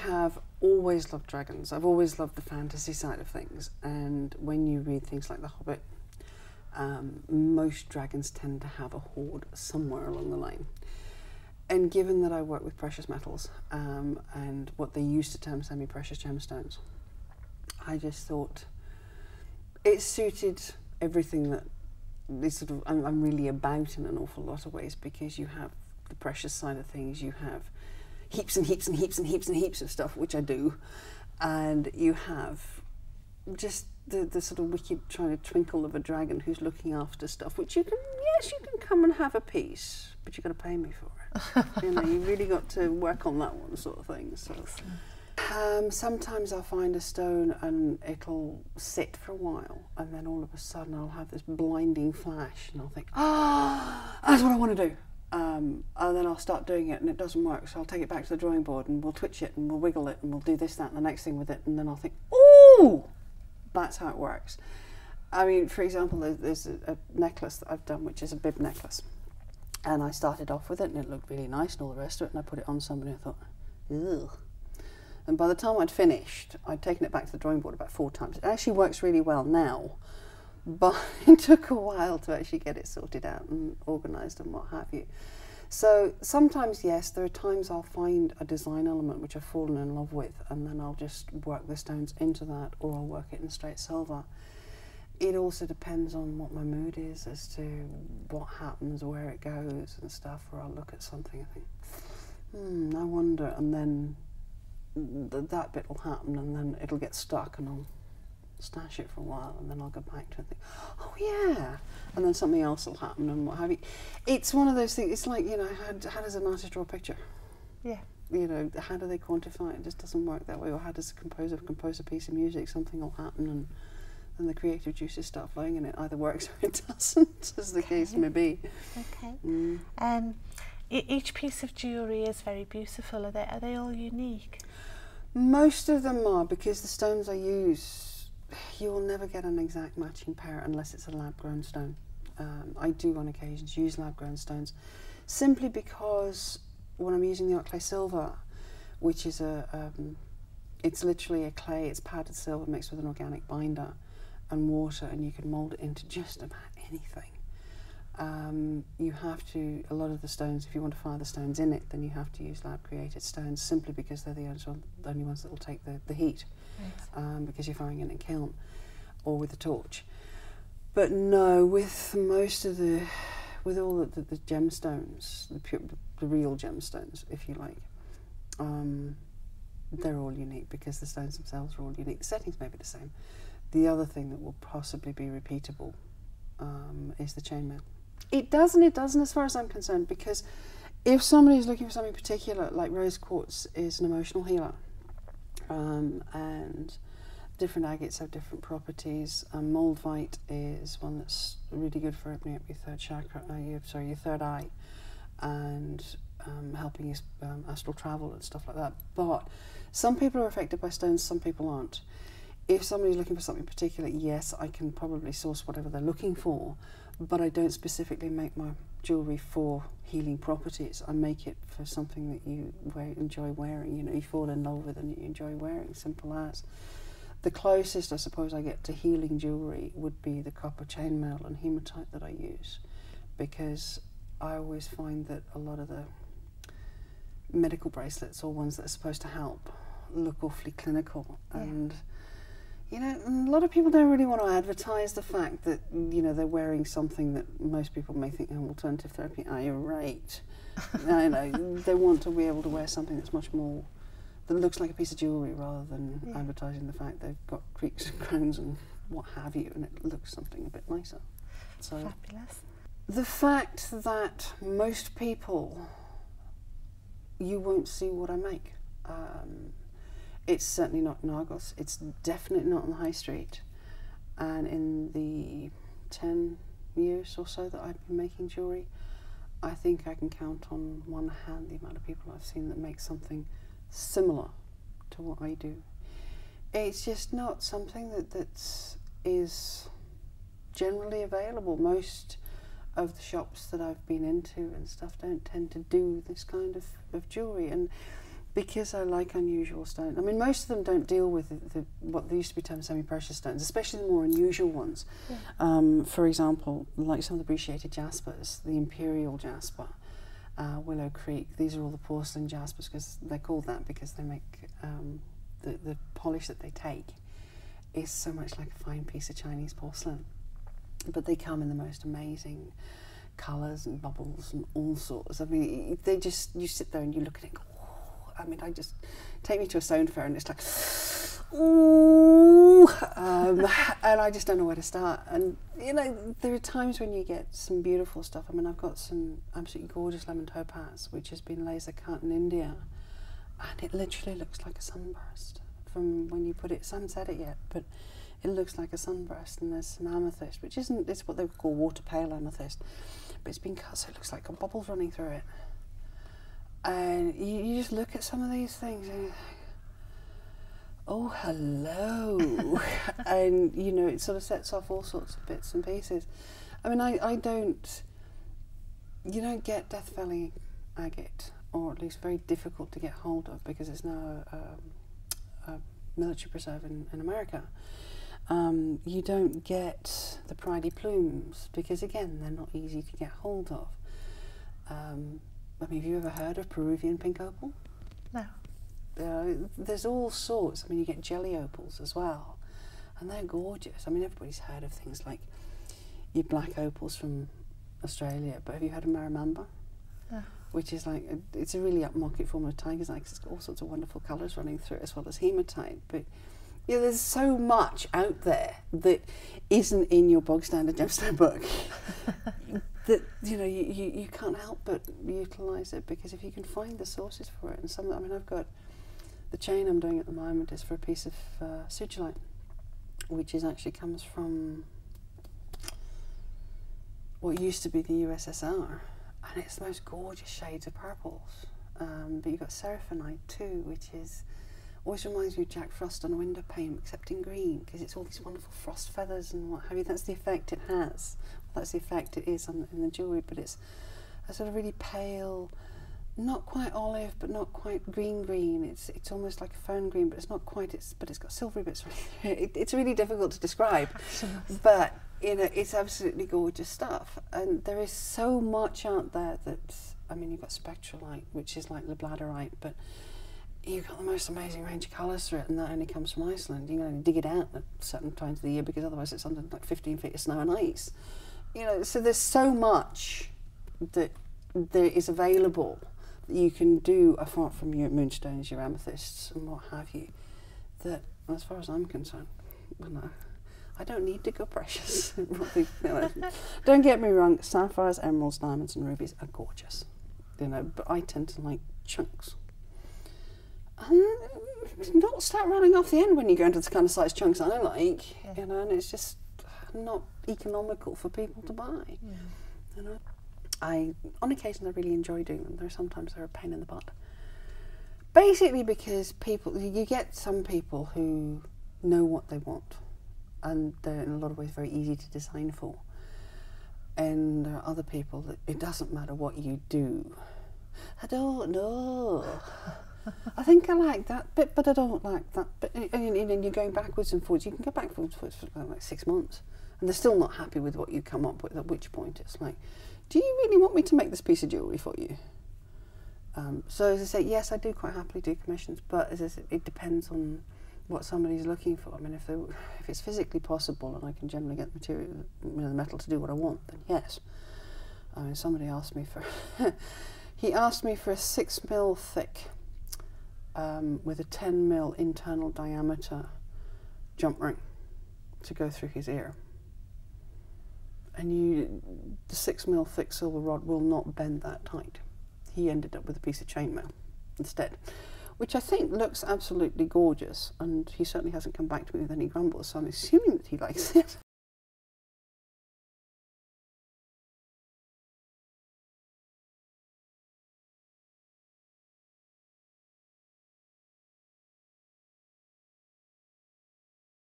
have always loved dragons. I've always loved the fantasy side of things, and when you read things like The Hobbit, most dragons tend to have a hoard somewhere along the line. And given that I work with precious metals and what they used to term semi-precious gemstones, I just thought it suited everything that this sort of I'm really about in an awful lot of ways, because you have the precious side of things, you have heaps and heaps and heaps and heaps and heaps of stuff, which I do, and you have just the sort of wicked trying to twinkle of a dragon who's looking after stuff, which you can, yes, you can come and have a piece, but you've got to pay me for it. You know, you've really got to work on that one, sort of thing. So sometimes I'll find a stone and it'll sit for a while, and then all of a sudden I'll have this blinding flash and I'll think, that's what I want to do. And then I'll start doing it and it doesn't work, so I'll take it back to the drawing board and we'll twitch it and we'll wiggle it and we'll do this, that and the next thing with it, and then I'll think, ooh, that's how it works. I mean, for example, there's a necklace that I've done, which is a bib necklace, and I started off with it and it looked really nice and all the rest of it, and I put it on somebody and I thought, ugh. And by the time I'd finished, I'd taken it back to the drawing board about 4 times. It actually works really well now, but it took a while to actually get it sorted out and organised and what have you. So sometimes, yes, there are times I'll find a design element which I've fallen in love with, and then I'll just work the stones into that, or I'll work it in straight silver. It also depends on what my mood is as to what happens, where it goes and stuff, or I'll look at something and think, I wonder, and then that bit will happen, and then it'll get stuck and I'll stash it for a while, and then I'll go back to it and think, oh yeah, and then something else will happen and what have you. It's one of those things, it's like, you know, how does an artist draw a picture? Yeah. You know, how do they quantify it? It just doesn't work that way. Or how does a composer compose a piece of music? Something will happen and then the creative juices start flowing and it either works or it doesn't, as the case may be. Okay. Each piece of jewellery is very beautiful. Are they all unique? Most of them are, because the stones I use, you will never get an exact matching pair unless it's a lab-grown stone. I do on occasions use lab-grown stones, simply because when I'm using the Art Clay Silver, which is it's literally a clay, it's powdered silver mixed with an organic binder and water, and you can mould it into just about anything. You have to, a lot of the stones, if you want to fire the stones in it, then you have to use lab-created stones, simply because they're the only ones that will take the heat, because you're firing in a kiln or with a torch. But no, with most of with all the gemstones, the real gemstones, if you like, they're all unique because the stones themselves are all unique. The settings may be the same. The other thing that will possibly be repeatable is the chainmail. It doesn't as far as I'm concerned, because if somebody's looking for something particular, like rose quartz is an emotional healer, and different agates have different properties. Moldavite is one that's really good for opening up your third chakra, your third eye, and helping you astral travel and stuff like that. But some people are affected by stones, some people aren't. If somebody's looking for something particular, yes, I can probably source whatever they're looking for, but I don't specifically make my jewellery for healing properties. I make it for something that you enjoy wearing, you know, you fall in love with and you enjoy wearing, simple as. The closest, I suppose, I get to healing jewellery would be the copper chainmail and hematite that I use, because I always find that a lot of the medical bracelets, or ones that are supposed to help, look awfully clinical, and you know, a lot of people don't really want to advertise the fact that, you know, they're wearing something that most people may think, oh, alternative therapy. Oh, you're right. No, they want to be able to wear something that's much more, that looks like a piece of jewellery, rather than advertising the fact they've got creaks and crowns and what have you, and it looks something a bit nicer. So fabulous. The fact that most people, you won't see what I make. It's certainly not in Argos, it's definitely not on the high street, and in the 10 years or so that I've been making jewellery, I think I can count on one hand the amount of people I've seen that make something similar to what I do. It's just not something that is generally available. Most of the shops that I've been into and stuff don't tend to do this kind of jewellery, and Because I like unusual stones. I mean, most of them don't deal with what they used to be termed semi-precious stones, especially the more unusual ones. Yeah. For example, like some of the Bruchiated jaspers, the Imperial jasper, Willow Creek. These are all the porcelain jaspers, because they're called that because they make the polish that they take is so much like a fine piece of Chinese porcelain. But they come in the most amazing colours and bubbles and all sorts. I mean, they just, you sit there and you look at it and go, oh. I mean, I just, take me to a stone fair and it's like, ooh, and I just don't know where to start. And, you know, there are times when you get some beautiful stuff. I mean, I've got some absolutely gorgeous lemon topaz, which has been laser cut in India, and it literally looks like a sunburst from when you put it. Some said it yet, but it looks like a sunburst. And there's some amethyst, which isn't, it's what they would call water pale amethyst, but it's been cut so it looks like got bubbles running through it. And you just look at some of these things and you think, oh, hello. And, you know, it sort of sets off all sorts of bits and pieces. I mean, I don't, you don't get Death Valley agate, or at least very difficult to get hold of, because it's now a military preserve in America. You don't get the Pridey plumes, because again, they're not easy to get hold of. I mean, have you ever heard of Peruvian pink opal? No. There's all sorts. I mean, you get jelly opals as well, and they're gorgeous. I mean, everybody's heard of things like your black opals from Australia, but have you heard of Maramamba? No. Which is like, it's a really upmarket form of tiger's eye, 'cause it's got all sorts of wonderful colours running through it, as well as hematite. But yeah, there's so much out there that isn't in your bog standard gemstone book that, you know, you can't help but utilise it, because if you can find the sources for it. And some, I mean, I've got the chain I'm doing at the moment is for a piece of sugilite, which is actually comes from what used to be the USSR, and it's the most gorgeous shades of purples. But you've got seraphinite too, which is always reminds me of Jack Frost on a window pane, except in green, because it's all these wonderful frost feathers and what have you. That's the effect it has. That's the effect it is in the jewellery, but it's a sort of really pale, not quite olive, but not quite green. It's almost like a fern green, but it's not quite. But it's got silvery bits. It's really difficult to describe, but you know, it's absolutely gorgeous stuff. And there is so much out there that, I mean, you've got spectralite, which is like labradorite, but you've got the most amazing range of colours through it, and that only comes from Iceland. You can only dig it out at certain times of the year, because otherwise it's under like 15 feet of snow and ice. You know, so there's so much that there is available that you can do apart from your moonstones, your amethysts, and what have you. That, as far as I'm concerned, well, no, I don't need to go precious. You know, don't get me wrong, sapphires, emeralds, diamonds, and rubies are gorgeous. You know, but I tend to like chunks. Not start running off the end when you go into the kind of size chunks I like, yeah. You know, and it's just not economical for people to buy. Yeah. You know, on occasion I really enjoy doing them. Sometimes they're a pain in the butt. Basically because you get some people who know what they want, and they're in a lot of ways very easy to design for. And there are other people that it doesn't matter what you do. I don't know. I think I like that bit, but I don't like that bit. And you're going backwards and forwards. You can go backwards and forwards for like 6 months, and they're still not happy with what you come up with, at which point it's like, do you really want me to make this piece of jewellery for you? So as I say, yes, I do quite happily do commissions, but as I say, it depends on what somebody's looking for. I mean, if it's physically possible and I can generally get the material, you know, the metal to do what I want, then yes. I mean, somebody asked me for, he asked me for a 6 mil thick, with a 10 mil internal diameter jump ring to go through his ear. And the 6 mil thick silver rod will not bend that tight. He ended up with a piece of chainmail instead, which I think looks absolutely gorgeous, and he certainly hasn't come back to me with any grumbles, so I'm assuming that he likes it.